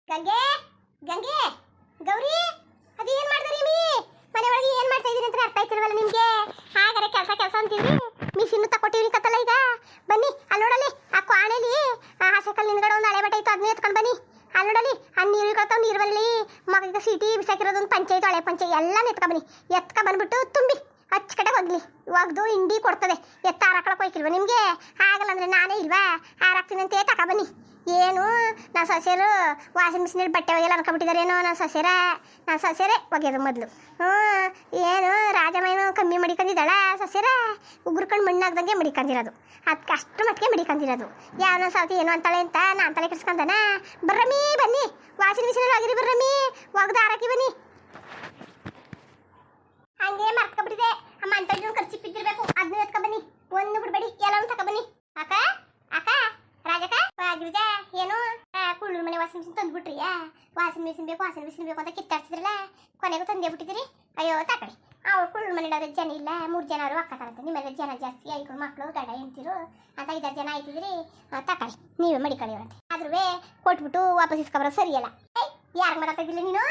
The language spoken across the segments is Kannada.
ಗಂಗೆ ಗಂಗೆ ಗೌರಿ ಅದು ಏನು ಮಾಡಿದ್ರಿ ಮನೆ ಒಳಗೆ ಏನು ಮಾಡ್ತಾ ಇದೀರಿ ಅಂತ ಅರ್ಥ ಆಯ್ತಿಲ್ವಲ್ಲ ನಿಮಗೆ. ಹಾಗಾರೆ ಕೆಲಸ ಅಂತೀವಿ. ಮಿಷಿನ್ ತಕೊಟ್ಟಿವಿ ಕತ್ತಲ್ಲ ಈಗ. ಬನ್ನಿ ಅಲ್ಲಿ ನೋಡಲಿ ಆ ಕ್ವಾಣೆಲಿ ಆ ಹಸೆಕಲ್ ನಿಂದ್ಗಡೆ ಒಂದು ಹಳೆ ಬಟ್ಟೆ ಇತ್ತು, ಅದನ್ನ ಎತ್ಕೊಂಡು ಬನ್ನಿ. ಅಲ್ಲಿ ನೋಡಲಿ ಆ ನೀರು ಇಳ್ಕೊತಾವ, ನೀರು ಬರಲಿ ಮಗ ಸಿಟಿ ಬಿಸಾಕಿರೋದೊಂದು ಪಂಚಾಯತ್ ಹಳೆ ಪಂಚಾಯತ್ ಎಲ್ಲ ಎತ್ಕೊ ಬನ್ನಿ. ಎತ್ಕೊ ಬಂದ್ಬಿಟ್ಟು ತುಂಬಿ ಅಚ್ಚಕಡೆ ಒಗ್ಲಿ. ಒಗ್ದು ಹಿಂಡಿ ಕೊಡ್ತದೆ. ಎತ್ತ ಹಾರಾಕೊಳಕ್ಕೆ ಹೋಯ್ಕಿಲ್ವ ನಿಮಗೆ? ಆಗಲ್ಲ ಅಂದರೆ ನಾನೇ ಇಲ್ವಾ ಹಾರಾಕ್ತೀನಂತೆ ತಕೊ ಬನ್ನಿ. ಏನು ನನ್ನ ಸೊಸೆಯರು ವಾಷಿಂಗ್ ಮಿಷಿನಲ್ಲಿ ಬಟ್ಟೆ ಒಗೆಯಲ್ಲ ಅನ್ಕೊಂಬಿಟ್ಟಿದಾರೇನೋ. ನನ್ನ ಸೊಸೆರೇ ಒಗೆಯೋದು ಮೊದಲು. ಏನು ರಾಜಮೇನು ಕಮ್ಮಿ ಮಡಿಕೊಂಡಿದ್ದಾಳ ಸೊಸೆರ? ಉಗುರ್ಕೊಂಡು ಮಣ್ಣಾಗ್ದಂಗೆ ಮಡಿಕೊಂಡಿರೋದು, ಅದಕ್ಕೆ ಅಷ್ಟು ಮಟ್ಟಿಗೆ ಮಡಿಕೊಂಡಿರೋದು. ಯಾವ ಸೌತಿ ಏನು ಅಂತಾಳೆ ಅಂತ ನಾನು ತಲೆ ಕೆಡ್ಸ್ಕೊಂಡನ. ಬರ್ರಮ್ಮಿ ಬನ್ನಿ, ವಾಷಿಂಗ್ ಮಿಷಿನಲ್ಲಿ ಒಗಿರಿ ಬರ್ರಮ್ಮಿ, ಒಗ್ದು ಹಾರಾಕಿ ಬನ್ನಿ. ಹಂಗೆ ಮರ್ಕೊಬಿಟ್ಟಿದೆ. ಅಮ್ಮ ಅಂತ ಖರ್ಚು ಬಿದ್ದಿರ್ಬೇಕು, ಅದನ್ನ ಎತ್ಕೊ ಬನ್ನಿ. ಒಂದು ಬಿಡ್ಬೇಡಿ, ಎಲ್ಲಾನು ತಕೊ ಬನ್ನಿ. ಅಕ್ಕ ಅಕ್ಕ ರಾಜಕ್ಕ ಗಿರಿಜ ಏನು ಕುಳ್ಳೂರು ಮನೆ ವಾಷಿಂಗ್ ಮಿಷಿನ್ ತಂದ್ಬಿಟ್ರಿ? ವಾಷಿಂಗ್ ಮಿಷಿನ್ ಬೇಕು ಅಂತ ಕಿತ್ತಾಡ್ತಿದ್ರಲ್ಲ, ಕೊನೆಗೂ ತಂದೇ ಬಿಟ್ಟಿದ್ದೀರಿ. ಅಯ್ಯೋ ತಕಳಿ. ಅವ್ರು ಕುಳ್ಳೂರು ಮನೆ ಜನ ಇಲ್ಲ, 3 ಜನ ಅವರು ಅಕ್ಕತಾರಂತೆ. ನಿಮ್ಮೆಲ್ಲ ಜನ ಜಾಸ್ತಿ, 5 ಮಕ್ಕಳು ಗಂಡ ಹೆಂಡ್ತಿರು ಅಂತ 5 ಜನ ಆಯ್ತಿದ್ರಿ. ತಕಳಿ ನೀವೇ ಮಡಿಕಳಿ ಅವರಂತೆ. ಆದ್ರೂ ಕೊಟ್ಬಿಟ್ಟು ವಾಪಸ್ ಇಸ್ಕೊಬರೋದು ಸರಿಯಲ್ಲ. ಯಾರಿಗೆ ಮಾತಾಡ್ತಾ ಇದ್ದಿಲ್ಲ ನೀನು?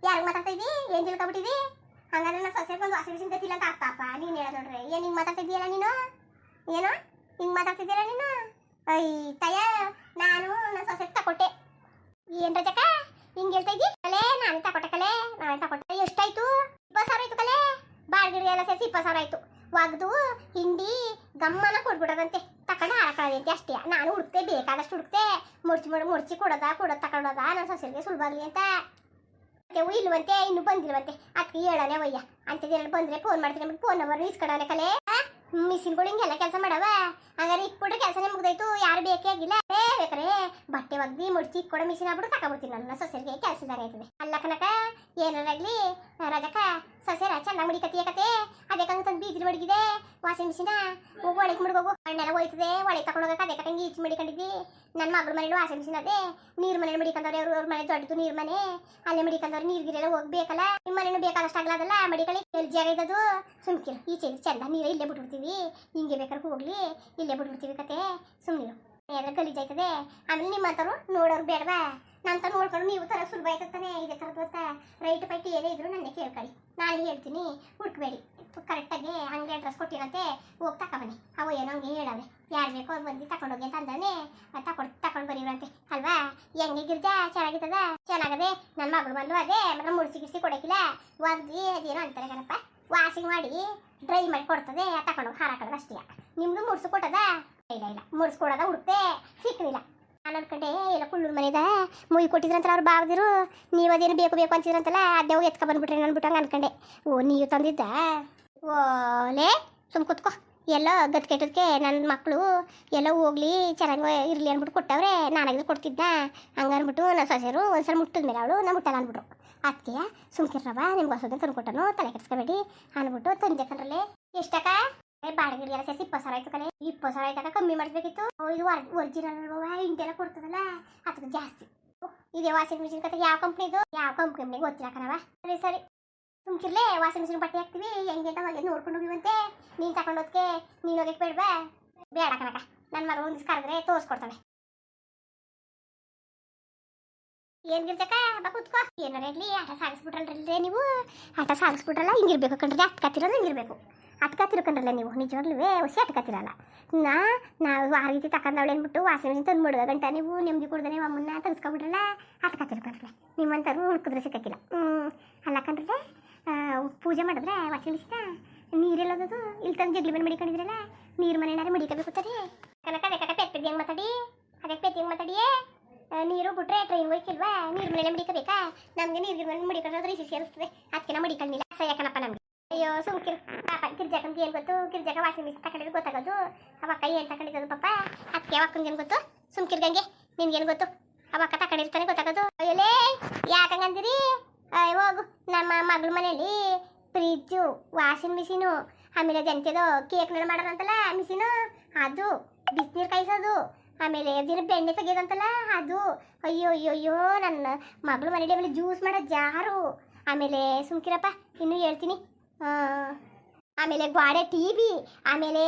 ಯಾರಿಗೆ ಮಾತಾಡ್ತಾ ಇದ್ದಿ? ಏನು ತಿಳ್ಕೊಬಿಟ್ಟಿದ್ದಿ? ಹಂಗಾದ್ರೆ ನನ್ನ ಸೊಸೆಗೆ ಒಂದು ವಾಷಿಂಗ್ ಮಿಷಿನ್ ಗೊತ್ತಿಲ್ಲ ಅಂತ ಅರ್ಥಪ್ಪ. ನೀನು ಹೇಳೋದು ನೋಡ್ರಿ. ಏನು ಹಿಂಗೆ ಮಾತಾಡ್ತಾ ಇದೆಯಲ್ಲ ನೀನು? ಏನೋ ಹಿಂಗೆ ಮಾತಾಡ್ತಿದ್ದೀರ ನೀನು? ತಯ್ಯ ನಾನು ನನ್ನ ಸೊಸೆಗೆ ತಕೊಟ್ಟೆ. ಏನು ರಜಕ ಹಿಂಗೆ ಹೇಳ್ತಾ ಇದ್ದಿ? ಕಲೆ ನಾನೇ ತಕೊಟ್ಟೆ. ಕಲೆ ನಾನೇ ತಕೊಟ್ಟೆ. ಎಷ್ಟಾಯ್ತು? 20,000 ಆಯ್ತು ಕಲೆ. ಬಾಳ್ಗಿಡಿ ಎಲ್ಲ ಸೇರಿಸಿ 20,000 ಆಯ್ತು. ಒಗ್ದು ಹಿಂಡಿ ಗಮ್ಮನ ಕೊಟ್ಬಿಡೋದಂತೆ, ತಕೊಂಡು ಹಾರಾಕೊಳ್ಳೋದಂತೆ ಅಷ್ಟೇ. ನಾನು ಹುಡುಕ್ತೆ, ಬೇಕಾದಷ್ಟು ಹುಡುಕ್ತೆ, ಮುಡ್ಚಿ ಕೊಡೋದ ತಗೊಂಡೋದ ನನ್ನ ಸೊಸೆಗೆ ಸುಲಭಾಗಲಿ ಅಂತ. ಇಲ್ವಂತೆ, ಇನ್ನೂ ಬಂದಿಲ್ವಂತೆ. ಅದಕ್ಕೆ ಹೇಳೋಣ ವಯ್ಯ ಅಂಥದ್ದೇನಾದ್ರು ಬಂದರೆ ಫೋನ್ ಮಾಡ್ತೀನಿ. ಫೋನ್ ನಂಬರ್ ಇಸ್ಕೊಡೋಣ ಕಲೆ. ಮಿಷಿನ್ಗಳು ಹಿಂಗೆಲ್ಲ ಕೆಲಸ ಮಾಡವ. ಹಂಗಾರೆ ಇಕ್ಬಿಟ್ರೆ ಕೆಲಸನೇ ಮುಗ್ದಾಯ್ತು, ಯಾರು ಬೇಕೇ ಆಗಿಲ್ಲ. ಬೇಕಾರೆ ಬಟ್ಟೆ ಒಗ್ದಿ ಮುಡ್ಚಿ ಇಕ್ಕೊಡೋ ಮಿಷಿನ್ ಆಗ್ಬಿಟ್ಟು ತಗೊಬಿಡ್ತೀನಿ. ನನ್ನ ಸೊಸೆಗೆ ಕೆಲಸದಾಗ ಆಯ್ತದೆ. ಅಲ್ಲ ಕನಕ ಏನಾರಾಗ್ಲಿ ರಜಕ ಸೊಸೆರ ಚೆನ್ನಾಗಿ ಮಡಿಕತಿಯ ಕತೆ. ಅದಕ್ಕೆ ತಂದು ಬೀಜರು ಮಡಗಿದೆ ವಾಷಿಂಗ್ ಮಿಷಿನ. ಒಳಗೆ ಮುಡ್ಗೋಗು, ಹಣ್ಣೆಲ್ಲ ಹೋಯ್ತದೆ. ಒಳಗೆ ತಗೊಂಡೋಗಕ್ಕೆ ಅದೇ ಕಟ್ಟಂಗೆ ಈಚೆ ಮಡಿಕೊಂಡಿದ್ದಿ. ನನ್ನ ಮಗಳ ಮನೇಲಿ ವಾಷಿಂಗ್ ಮಿಷಿನ್ ಅದೇ. ನೀರು ಮನೇಲಿ ಮಡಿಕೊಂಡವ್ರೆ ಅವ್ರ ಮನೆ ದೊಡ್ಡದು ನೀರು ಮನೆ. ಅಲ್ಲೇ ಮಡಿಕೊಂಡವ್ರೆ ನೀರು ಗಿರೆಲ್ಲ ಹೋಗ್ಬೇಕಲ್ಲ. ನಿಮ್ಮ ಮನೇನು ಬೇಕಾದಷ್ಟು ಆಗ್ಲಾದಲ್ಲ ಮಡಿಕಳಿ. ಎಲ್ಲಿ ಜಾಗ ಇದ್ದದು ಸುಮ್ಕಿರು. ಈಚೆ ಚಂದ ನೀರು ಇಲ್ಲೇ ಬಿಟ್ಬಿಡ್ತೀವಿ. ಹಿಂಗೆ ಬೇಕಾದ್ರೆ ಹೋಗ್ಲಿ ಇಲ್ಲೇ ಬಿಟ್ಬಿಡ್ತೀವಿ ಕತೆ. ಸುಮ್ಮನಿರು, ಏನಾದ್ರು ಗಲೀಜಾಯ್ತದೆ. ಆಮೇಲೆ ನಿಮ್ಮಂತರು ನೋಡೋರು ಬೇಡವಾ? ನಂತರ ನೋಡ್ಕೊಂಡು ನೀವು ತರ ಸುಲಭ ಆಯ್ತಾನೆ. ಇದೇ ಥರದ್ದು ಗೊತ್ತಾ? ರೈಟ್ ಪೈಟ್ ಏನೇ ಇದ್ರು ನನ್ನೇ ಕೇಳ್ಕೊಳ್ಳಿ, ನಾನು ಹೇಳ್ತೀನಿ. ಹುಡ್ಕಬೇಡಿ. ಕರೆಕ್ಟಾಗಿ ಹಂಗೆ ಅಡ್ರೆಸ್ ಕೊಟ್ಟಿರಂತೆ, ಹೋಗಿ ತಗೊಬನ್ನಿ. ಅವು ಏನೋ ಹಂಗೆ ಹೇಳವ್ರೆ, ಯಾರು ಬೇಕೋ ಅದು ಬಂದು ತಗೊಂಡೋಗಿ ಅಂತ ಅಂದಾನೆ. ತಗೊಂಡು ಬರೀವ್ರಂತೆ ಅಲ್ವಾ? ಹೆಂಗೆ ಗಿರ್ಜಾ ಚೆನ್ನಾಗದೆ. ನನ್ನ ಮಗಳು ಬಂದು ಅದೇ ಮತ್ತೆ ಮುಡ್ಸಿ ಕೊಡೋಕಿಲ್ಲ. ಒಗ್ದಿ ಅದೇನೋ ಅಂತಾರೆ ಕಣಪ್ಪ, ವಾಷಿಂಗ್ ಮಾಡಿ ಡ್ರೈ ಮಾಡಿ ಕೊಡ್ತದೆ. ತಗೊಂಡು ಹಾರಾಕೊಳ್ಳೋದು ಅಷ್ಟೇ. ನಿಮ್ದು ಮುಡ್ಸು ಕೊಟ್ಟದ? ಇಲ್ಲ ಮುಡ್ಸ್ಕೊಡೋದ ಹುಡುಕ್ತೆ, ಸಿಕ್ಕಲಿಲ್ಲ. ನಾನು ಅನ್ಕೊಂಡೆ ಎಲ್ಲ ಕುಳ್ಳೂರು ಮನೆದ ಮುಯಿ ಕೊಟ್ಟಿದ್ರಂತಲ್ಲ ಅವ್ರು ಬಾವದಿರು. ನೀವು ಅದೇನು ಬೇಕು ಅಂತಿದ್ರಂತಲ್ಲ, ಅದೇ ಹೋಗಿ ಎತ್ಕೊ ಬಂದ್ಬಿಟ್ರೆ ಅನ್ಬಿಟ್ಟು ಹಂಗೆ ಅನ್ಕೊಂಡೆ. ಓ ನೀವು ತಂದಿದ್ದ? ಓಲೇ ಸುಮ್ ಕೂತ್ಕೋ. ಎಲ್ಲ ಗತ್ ಕೆಟ್ಟದಕ್ಕೆ ನನ್ನ ಮಕ್ಕಳು ಎಲ್ಲ ಹೋಗ್ಲಿ ಚೆನ್ನಾಗಿ ಇರಲಿ ಅಂದ್ಬಿಟ್ಟು ಕೊಟ್ಟವ್ರೆ. ನಾನಾಗಿದ್ರು ಕೊಡ್ತಿದ್ದ. ಹಂಗೆ ಅಂದ್ಬಿಟ್ಟು ನನ್ನ ಸೊಸೆರು ಒಂದ್ಸಲ ಮುಟ್ಟಿದ ಮೇಲೆ ಅವಳು ನಾ ಮುಟ್ಟಲ್ಲ ಅಂದ್ಬಿಟ್ರು. ಅದಕ್ಕೆ ಸುಮ್ಕಿರ್ರವ, ನಿಮ್ಗೆ ಹೊಸದನ್ನು ತಂದುಕೊಟ್ಟನು, ತಲೆ ಕೆಡಿಸ್ಕೋಬೇಡಿ ಅಂದ್ಬಿಟ್ಟು ತಂದೆ ಕಣ್ರಲ್ಲೇ. ಎಷ್ಟಕ್ಕ? ಬಾಡಿಗೆ ಎಲ್ಲ ಸೇರಿಸಿ 20,000 ಆಯ್ತು ಕಲೆ. 20,000 ಆಯ್ತಕ್ಕ, ಕಮ್ಮಿ ಮಾಡಿಸ್ಬೇಕಿತ್ತು. ಇದು ಒರಿಜಿನಲ್ ಇಂಟೆಲ್ಲ ಕೊಡ್ತದಲ್ಲ, ಅದಕ್ಕೆ ಜಾಸ್ತಿ. ಇದೇ ವಾಷಿಂಗ್ ಮಿಷಿನ್ ಕತೆ ಯಾವ ಕಂಪ್ನಿದು? ಯಾವ ಕಂಪ್ನಿಗೆ ಗೊತ್ತಿಲ್ಲ ಕಣವ. ಸರಿ ಸುಮ್ಕಿರ್ಲೆ. ವಾಷಿಂಗ್ ಮಿಷಿನ್ ಬಟ್ಟೆ ಹಾಕ್ತೀವಿ, ಹೆಂಗೆ ಅಂತ ಹೋಗಿ ನೋಡ್ಕೊಂಡು ಹೋಗಿವಂತೆ. ನೀನು ತಗೊಂಡೋದಕ್ಕೆ ನೀನು ಹೋಗಕ್ಕೆ ಬೇಡವಾ? ಬೇಡ ಕನಕ, ನನ್ನ ಮಗ ಒಂದು ದಿವ್ಸ ಕರೆದ್ರೆ ತೋರಿಸ್ಕೊಡ್ತಾಳೆ. ಏನು ಗಿರ್ಜಕ್ಕ ಬಾ ಕೂತ್ಕೋ. ಏನಾರ ಇರಲಿ, ಆಟ ಸಾಗಿಸ್ಬಿಟ್ರಲ್ರಿ ನೀವು. ಆಟ ಸಾಗಿಸ್ಬಿಟ್ರಲ್ಲ, ಹಿಂಗಿರ್ಬೇಕು ಕಣ್ರಿ. ಅಟ್ಕತ್ತಿರೋದು ಹಿಂಗಿರ್ಬೇಕು. ಅಟ್ಕತ್ತಿರ್ಕಂಡ್ರಲ್ಲ ನೀವು, ನಿಜವಾಗ್ಲೂ ಹುಸಿ ಅಟ್ಕತ್ತಿರಲ್ಲ. ನಾವು ಆ ರೀತಿ ತಗೊಂಡವಳು ಅಂದ್ಬಿಟ್ಟು ವಾಷಿಂಗ್ ಮಿಷಿನ್ ತಂದು ಮುಡುಗ ಗಂಟ ನೀವು ನೆಮ್ಮದಿ ಕೊಡ್ದೆ ನೀವು ಅಮ್ಮನ್ನ ತೆಗೆಸ್ಕೊಬಿಟ್ರಲ್ಲ. ಅಟ್ಕತ್ತಿರ್ಕಂಡ್ರೆ ನಿಮ್ಮಂಥವ್ರು ಹುಡುಕಿದ್ರೆ ಸಿಕ್ಕಿಲ್ಲ. ಅಲ್ಲ ಕಣ್ರೆ, ಪೂಜೆ ಮಾಡಿದ್ರೆ ವಾಷಿಂಗ್ ಮಿಷಿನ ನೀರೆಲ್ಲೋದದು ಇಲ್ಲಿ ತಂದು ಜಗ್ಲಿ ಮನೆ ಮಡಿಕೊಂಡಿದ್ರಲ್ಲ, ನೀರು ಮನೆಯಾರೆ ಮಡಿಕಬೇಕು ತರಿ ಕನಕ. ಅದಕ್ಕೆ ಪೆತ್ತಿದ್ದು ಹೆಂಗೆ ಮಾತಾಡಿ? ಅದಕ್ಕೆ ಪೆತ್ತಿ ಹೆಂಗೆ ಮಾತಾಡಿಯೇ? ನೀರು ಬಿಟ್ರೆ ಟ್ರೈನ್ ಹೋಯ್ಕಿಲ್ವಾ? ನೀರು ಮನೆಯಲ್ಲೇ ಮಡಿಕಬೇಕಾ? ನಮಗೆ ನೀರು ಮನೆ ಮಡಿಕೊಂಡ್ರೆ ರಿಸಿ ಸೇರಿಸ್ತದೆ. ಅದಕ್ಕೆ ನಾವು ಮಡಿಕೊಂಡಿಲ್ಲ. ಸಯ್ಯಕನಪ್ಪ ನಮಗೆ. ಅಯ್ಯೋ ಸುಮ್ಕಿರು ಪಾಪ. ಗಿರ್ಜಾಕಂತ ಏನು ಗೊತ್ತು? ಗಿರ್ಜಾಕ ವಾಷಿಂಗ್ ಮಿಷಿನ್ ತಗೊಂಡಿದ್ದು ಗೊತ್ತಾಗೋದು. ಅವಕ್ಕ ಏನು ತಗೊಂಡಿದ್ದು ಪಾಪ? ಅದಕ್ಕೆ ಅವಕ್ಕಂಗೆ ಏನು ಗೊತ್ತು? ಸುಮ್ಕಿರ್ಗಂಗೆ ನಿನ್ಗೇನು ಗೊತ್ತು? ಅವಕ್ಕ ತಗೊಂಡಿರ್ತಾನೆ ಗೊತ್ತಾಗೋದು. ಅಯ್ಯಲೇ ಯಾಕಂಗಂದಿರಿ? ಹೋಗು. ನಮ್ಮ ಮಗಳ ಮನೇಲಿ ಫ್ರಿಜ್ಜು, ವಾಷಿಂಗ್ ಮಿಷಿನು, ಆಮೇಲೆ ಅದೆಂತದೋ ಕೇಕ್ನೆಲ್ಲ ಮಾಡೋದಂತಲ್ಲ ಮಿಷಿನು, ಅದು ಬಿಸಿನೀರು ಕಾಯಿಸೋದು, ಆಮೇಲೆ ದಿನ ಬೆಣ್ಣೆ ತೆಗಿಯೋದಂತಲ್ಲ ಅದು. ಅಯ್ಯೋ ನನ್ನ ಮಗಳ ಮನೇಲಿ ಆಮೇಲೆ ಜ್ಯೂಸ್ ಮಾಡೋ ಜಾರು. ಆಮೇಲೆ ಸುಮ್ಕಿರಪ್ಪ ಇನ್ನೂ ಹೇಳ್ತೀನಿ. ಆಮೇಲೆ ಗೋಡೆ TV, ಆಮೇಲೆ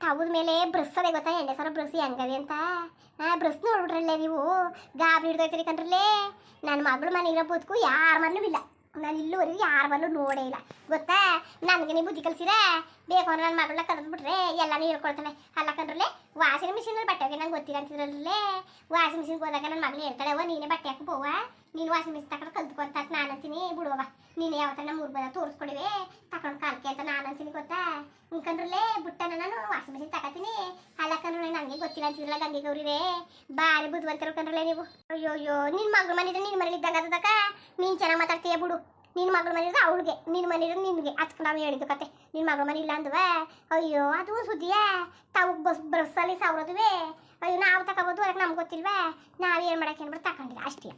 ತವದ ಮೇಲೆ ಬ್ರಷ್ ಅದೇ ಗೊತ್ತಾ ಎಣ್ಣೆ ಸರ ಬ್ರಷ್ ಹೆಂಗದೆ ಅಂತ ಬ್ರಷ್ ನೋಡ್ಬಿಟ್ರಲ್ಲೇ ನೀವು ಗಾಬರಿ ಹಿಡ್ದೈತ್ರಿ ಕಣ್ರಲ್ಲೇ ನನ್ನ ಮಗಳು ಮನೆ ಇರೋ ಬದುಕು ಯಾರ ಮನೂ ಇಲ್ಲ ನಾನು ಇಲ್ಲಿವರೆಗೂ ಯಾರ ಮನೂ ನೋಡೇ ಇಲ್ಲ ಗೊತ್ತಾ ನನಗೆ ನೀವು ಬುದ್ಧಿ ಕಲ್ಸಿರ ಬೇಕು ಅಂದ್ರೆ ನನ್ನ ಮಗಳನ್ನ ಕರೆದ್ಬಿಟ್ರೆ ಎಲ್ಲಾನು ಹೇಳ್ಕೊಳ್ತಾಳೆ ಅಲ್ಲ ಕಣ್ರಲ್ಲೇ ವಾಷಿಂಗ್ ಮಿಷಿನಲ್ಲಿ ಬಟ್ಟೆ ಹೋಗಿ ನಂಗೆ ಗೊತ್ತಿಲ್ಲ ಅಂತಿದ್ರಲ್ಲೇ ವಾಷಿಂಗ್ ಮಿಷಿನ್ಗೆ ಹೋದಾಗ ನನ್ನ ಮಗಳು ಹೇಳ್ತಾಳೆ ಅವ್ವ ನೀನೇ ಬಟ್ಟೆ ಹಾಕಿ ಹೋವ ನೀನು ವಾಷಿಂಗ್ ಮಿಷಿನ್ ತಗೊಂಡು ಕಲ್ತ್ಕೊಂತ ನಾನು ಅಂತೀನಿ ಬಿಡುವ ನೀನು ಯಾವತ್ತ ನಮ್ಮ ಊರು ಬಂದ ತೋರಿಸ್ಕೊಡಿವೆ ತಗೊಂಡು ಕಾಲ್ಕೆ ಅಂತ ನಾನು ಅಂತೀನಿ ಗೊತ್ತಾ ನಿಂಕಂಡ್ರಲ್ಲೇ ಬುಟ್ಟನ ನಾನು ವಾಷಿಂಗ್ ಮಿಷಿನ್ ತಗೋತೀನಿ ಅಲ್ಲ ಕಣ್ರೆ ನನಗೆ ಗೊತ್ತಿಲ್ಲ ಅಂತಿದ್ರಲ್ಲ ಗಂಗೆ ಗೌರಿರೇ ಬಾರಿ ಬುದ್ಧಿವಂತರು ಕಣ್ರಲ್ಲೇ ನೀವು ಅಯ್ಯೋ ನಿನ್ನ ಮಗಳು ಮನೆಯಿದ್ರೆ ನಿನ್ನ ಮನೇಲಿ ಇದ್ದಂಗೆ ಅದಕ್ಕ ನೀನು ಚೆನ್ನಾಗಿ ಮಾತಾಡ್ತೀಯ ಬಿಡು ನಿನ್ನ ಮಗಳ ಮನೆ ಇದ್ರೆ ಅವಳಿಗೆ ನಿನ್ನ ಮನೆ ಇದ್ರೆ ನಿನಗೆ ಅದಕ್ಕೆ ನಾವು ಹೇಳಿದ್ದು ಕತೆ ನಿನ್ನ ಮಗಳ ಮನೆ ಇಲ್ಲ ಅಂದ್ವ ಅಯ್ಯೋ ಅದು ಸುದ್ದಿಯಾ ತಾವು ಬಸ್ಸಲ್ಲಿ ಸಾವಿರದುವೆ ಅಯ್ಯೋ ನಾವು ತಗೋಬೋದು ಅದಕ್ಕೆ ನಮ್ಗೆ ಗೊತ್ತಿಲ್ವಾ ನಾವು ಏನು ಮಾಡಕ್ಕೆ ಏನ್ಬಿಟ್ಟು ತಗೊಂಡಿಲ್ಲ ಅಷ್ಟೇ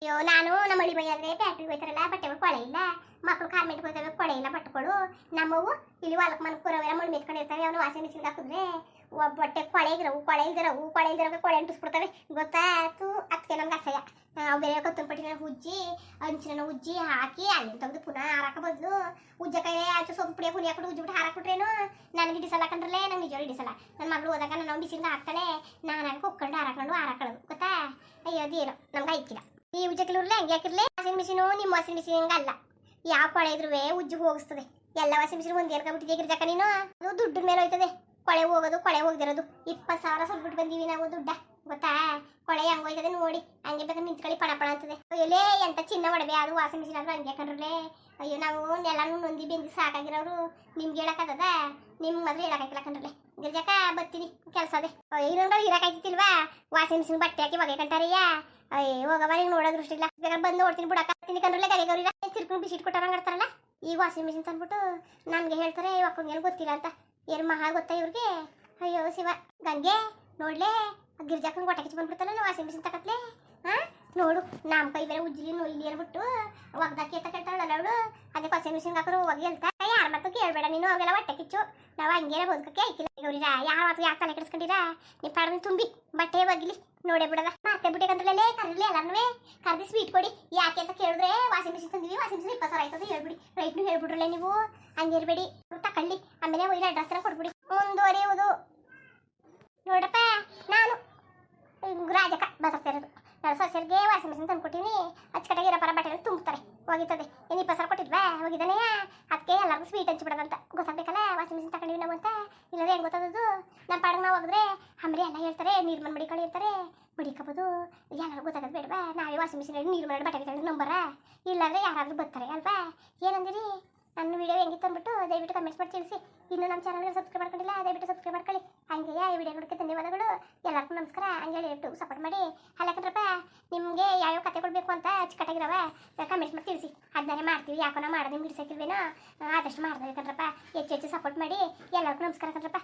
ಅಯ್ಯೋ ನಾನು ನಮ್ಮ ಹಳ್ಳಿ ಬೈ ಆದರೆ ಫ್ಯಾಕ್ಟ್ರಿಗೆ ಹೋಯ್ತಾರಲ್ಲ ಬಟ್ಟೆಗಳು ಕೊಳೆ ಇಲ್ಲ ಮಕ್ಕಳು ಕಾರ್ಮೆಂಟ್ಗೆ ಹೋಗ್ತವೆ ಕೊಳೆ ಇಲ್ಲ ಬಟ್ಟೆಗಳು ನಮ್ಮವು ಇಲ್ಲಿ ಹೊಲಕ್ಕೆ ಮನೆ ಕೂರವೆಲ್ಲ ಮುಳಿ ಮೆತ್ಕೊಂಡಿರ್ತಾರೆ ಅವನು ವಾಷಿಂಗ್ ಮಿಷಿನ್ಗೆ ಹಾಕಿದ್ರೆ ಬಟ್ಟೆ ಕೊಳೆ ಇಲ್ದಿರೋ ಕೊಳೆ ಅಂಟಿಸ್ಬಿಡ್ತವೆ ಗೊತ್ತಾಯ್ತು ಅದಕ್ಕೆ ನಮ್ಗೆ ಅಸಹ್ಯ ನಾವು ಬೇರೆ ಕೊತ್ತಂಬರಿ ಪಟ್ಟಿನ ಉಜ್ಜಿ ಅಂಚಿನ ಉಜ್ಜಿ ಹಾಕಿ ಅಲ್ಲಿ ತೆಗೆದು ಪುನಃ ಹಾರಾಕ ಬದಲು ಉಜ್ಜಕಾಯಿ ಆಚು ಸೊಪ್ಪು ಪುಡಿಯ ಪುಡಿ ಹಾಕ್ಬಿಟ್ಟು ಉಜ್ಜಿಬಿಟ್ಟು ಹಾರಾಕ್ಬಿಟ್ರೇನು ನನಗೆ ಹಿಡಿಸಲ್ಲ ಕಂಡ್ರಲ್ಲೇ ನಂಗೆ ನಿಜವಾಗಿ ಹಿಡಿಸಲ್ಲ ನನ್ನ ಮಗಳು ಹೋದಾಗ ನಾನು ಬಿಸಿಲಿಗೆ ಹಾಕ್ತಾಳೆ ನಾನು ಹಾಕಿ ಕುಕ್ಕೊಂಡು ಹಾರಾಕೊಳ್ಳೋದು ಗೊತ್ತಾ ಅಯ್ಯೋ ಅದೇನು ನಮ್ಗೆ ಐಕಿಲ್ಲ ಈ ಉಜ್ಜಕಿಲ್ಲೂರ್ಲೆ ಹಂಗೆ ಹಾಕಿರ್ಲಿ ವಾಷಿಂಗ್ ಮಿಷಿನು ನಿಮ್ಮ ವಾಷಿಂಗ್ ಮಿಷಿನ್ ಹಂಗಲ್ಲ ಯಾವ ಕೊಳೆ ಇದ್ರೂ ಉಜ್ಜಿಗೆ ಹೋಗಿಸ್ತದೆ ಎಲ್ಲ ವಾಷಿಂಗ್ ಮಿಷಿನ್ ಒಂದು ಏನ್ಕೊಂಡ್ಬಿಟ್ಟಿದೆ ಗಿರ್ಜಕ ನೀನು ಅದು ದುಡ್ಡು ಮೇಲೆ ಹೋಯ್ತದೆ ಕೊಳೆ ಹೋಗೋದು ಕೊಳೆ ಹೋಗ್ದಿರೋದು 20,000 ಸುಲ್ಬಿಟ್ಟು ಬಂದೀವಿ ನಾವು ದುಡ್ಡ ಗೊತ್ತಾ ಕೊಳೆ ಹೆಂಗ್ ಹೋಯ್ತದೆ ನೋಡಿ ಹಂಗೆ ಬೇಕಾದ್ರೆ ನಿಂತ್ಕೊಳ್ಳಿ ಪಣ ಅಂತದೆ ಎಲ್ಲೇ ಎಂತ ಚಿನ್ನ ಒಡವೆ ಅದು ವಾಷಿಂಗ್ ಮಿಷಿನ್ ಆದ್ರೂ ಹಂಗೆ ಕಂಡ್ರಲ್ಲೇ ಅಯ್ಯೋ ನಾವು ಎಲ್ಲಾನು ನೊಂದಿ ಬೆಂದಿ ಸಾಕಾಗಿರೋರು ನಿಮ್ಗೆ ಹೇಳಕ್ಕದ ನಿಮ್ಗೆ ಮಾತ್ರ ಹೇಳಕ್ಕಾಗಿಲ್ಲ ಕಂಡ್ರಲ್ಲೇ ಗಿರ್ಜಕ ಬರ್ತೀನಿ ಕೆಲಸ ಅದೇ ಇನ್ನೊಂದು ಇರಕಾಯ್ತಿಲ್ವಾ ವಾಷಿಂಗ್ ಮಿಷಿನ್ ಬಟ್ಟೆ ಹಾಕಿ ಒಗೆ ಕಂಟಾರಯ್ಯ ಅಯ್ಯ ಹೋಗವ ನಿಂಗೆ ನೋಡೋದು ಇಲ್ಲ ಬೇಕಾದ್ರೆ ಬಂದು ನೋಡ್ತೀನಿ ಬಿಡಕ್ಕ ಕಂಡ್ರಲ್ಲೇ ಗರಿಗವ್ರಿ ತಿರ್ಕೊಂಡು ಬಿಸಿಟ್ ಕೊಟ್ಟಾರಂಗೆ ಆಡ್ತಾರಲ್ಲ ಈಗ ವಾಷಿಂಗ್ ಮಿಷಿನ್ ತಂದ್ಬಿಟ್ಟು ನನಗೆ ಹೇಳ್ತಾರೆ ಇವಾಗೇನು ಗೊತ್ತಿಲ್ಲ ಅಂತ ಏನು ಮಹಾ ಗೊತ್ತಾ ಇವ್ರಿಗೆ ಅಯ್ಯೋ ಶಿವ ಗಂಗೆ ನೋಡ್ಲೇ ಗಿರ್ಜಾಕಂಗೆ ಹೊಟ್ಟೆ ಕಿಚ್ಚು ಬಂದ್ಬಿಡ್ತಲ್ಲ ವಾಷಿಂಗ್ ಮಿಷಿನ್ ತಗತ್ಲೆ ನೋಡು ನಮ್ಮ ಕೈ ಬೇರೆ ಉಜ್ಜಿಲಿ ನೋಯ್ಲಿ ಹೇಳ್ಬಿಟ್ಟು ಒಗ್ದಾಕಿ ಅಂತ ಕೇಳ್ತಾಳಲ್ಲ ಅವಳು ಅದಕ್ಕೆ ವಾಷಿಂಗ್ ಮಿಷಿನ್ ಹಾಕೋರು ಹೋಗಿ ಹೇಳ್ತಾ ಯಾರ ಮಾತು ಕೇಳಬೇಡ ನೀನು ಅವೆಲ್ಲ ಹೊಟ್ಟೆ ಕಿಚ್ಚು ನಾವು ಹಂಗೇನೆ ಬದುಕಕ್ಕೆ ಐಕಿಲ್ಲ ಗೌರಿರ ಯಾರ ಮಾತು ಯಾಕೆ ತಲೆ ಕೆಡಿಸ್ಕೊಂಡಿರ ನೀವು ಪಾಡ್ದು ತುಂಬಿ ಬಟ್ಟೆ ಬಗ್ಲಿ ನೋಡೇ ಬಿಡದ ಮತ್ತೆ ಬಿಟ್ಟಿಕಂದ್ರಲ್ಲೇ ಕರೀಲಿ ಎಲ್ಲಾನು ಕರ್ದಿ ಸ್ವೀಟ್ ಕೊಡಿ ಯಾಕೆ ಅಂತ ಕೇಳಿದ್ರೆ ವಾಷಿಂಗ್ ಮಿಷಿನ್ ತಂದಿವಿ ವಾಷಿಂಗ್ ಮಿಷಿನ್ 20,000 ಆಯ್ತದೆ ಹೇಳ್ಬಿಡಿ ರೈಟ್ನು ಹೇಳ್ಬಿಡ್ರಲ್ಲ ನೀವು ಹಂಗೆ ಇರಬೇಡಿ ತಕೊಳ್ಳಿ ಆಮೇಲೆ ಒಯ್ದು ಅಡ್ರೆಸ್ ಎಲ್ಲ ಕೊಟ್ಬಿಡಿ ಮುಂದುವರಿಯುವುದು ನೋಡಪ್ಪ ನಾನು ರಾಜಕ ಬರ್ತೇ ಇರೋದು ನಾನು ಸೊಸೆಗೆ ವಾಷಿಂಗ್ ಮಿಷಿನ್ ತಂದ್ಕೊಟ್ಟಿನಿ ಅಚ್ಚಕಟ್ಟಾಗಿ ಇರೋ ಪರ ಬಟ್ಟೆ ತುಂಬ್ತಾರೆ ಹೋಗಿತ್ತದೆ ಏನು 20,000 ಕೊಟ್ಟಿದ್ವಾ ಹೋಗಿದ್ದಾನೆ ಅದಕ್ಕೆ ಎಲ್ಲರಿಗೂ ಸ್ವೀಟ್ ಹಂಚ್ಬಿಡೋದಂತ ಗೊತ್ತಾಗಬೇಕಲ್ಲ ವಾಷಿಂಗ್ ಮಿಷಿನ್ ತಗೊಂಡಿವಿ ನಾವು ಅಂತ ಇಲ್ಲದ್ರೆ ಹೆಂಗೆ ಗೊತ್ತಾದದು ನಮ್ಮ ಪಾಡಿಗೆ ನಾವು ಹೋಗಿದ್ರೆ ಆಮೇಲೆ ಎಲ್ಲ ಹೇಳ್ತಾರೆ ನೀರು ಮಣ್ಣು ಮಡಿಕೊಳ್ಳಿ ಇರ್ತಾರೆ ಬಿಡಿಕೋಬೋದು ಯಾರು ಗೊತ್ತಾಗೋದು ಬೇಡವಾ ನಾವೇ ವಾಷಿಂಗ್ ಮಿಷಿನ್ ನೀರು ಮಾಡಿ ಬಟ್ಟೆ ತಗೊಂಡು ನಂಬರ ಇಲ್ಲಾಂದ್ರೆ ಯಾರಾದರೂ ಬರ್ತಾರೆ ಅಲ್ವಾ ಏನಂದಿರಿ ನನ್ನ ವಿಡಿಯೋ ಹೆಂಗಿತ್ತು ಅಂದ್ಬಿಟ್ಟು ದಯವಿಟ್ಟು ಕಮೆಂಟ್ಸ್ ಮಾಡಿ ತಿಳಿಸಿ ಇನ್ನು ನಮ್ಮ ಚಾನಲ್ಗೆ ಸಬ್ಸ್ಕ್ರೈಬ್ ಮಾಡ್ಕೊಂಡಿಲ್ಲ ದಯವಿಟ್ಟು ಸಬ್ಸ್ಕ್ರೈಬ್ ಮಾಡ್ಕೊಳ್ಳಿ ಹಂಗೆ ಈ ವಿಡಿಯೋ ನೋಡೋಕ್ಕೆ ಧನ್ಯವಾದಗಳು ಎಲ್ಲರಿಗೂ ನಮಸ್ಕಾರ ಹಂಗೆ ಹೇಳ್ಬಿಟ್ಟು ಸಪೋರ್ಟ್ ಮಾಡಿ ಅಲ್ಲಕಂದ್ರಪ್ಪ ನಿಮಗೆ ಯಾವ್ಯಾವ ಕಥೆಗಳು ಬೇಕು ಅಂತ ಅಚ್ಚುಕಟ್ಟಾಗಿರವ ಕಮೆಂಟ್ಸ್ ಮಾಡಿ ತಿಳಿಸಿ ಅದನ್ನೇ ಮಾಡ್ತೀವಿ ಯಾಕೋ ನಾವು ಮಾಡೋದು ನಿಮ್ಗೆ ಹಿಡಿಸೋಕಿಲ್ವೇನೋ ಆದಷ್ಟು ಮಾಡ್ದೆ ಕಣ್ರಪ್ಪ ಹೆಚ್ಚು ಸಪೋರ್ಟ್ ಮಾಡಿ ಎಲ್ಲರಿಗೂ ನಮಸ್ಕಾರ ಕಣ್ರಪ್ಪ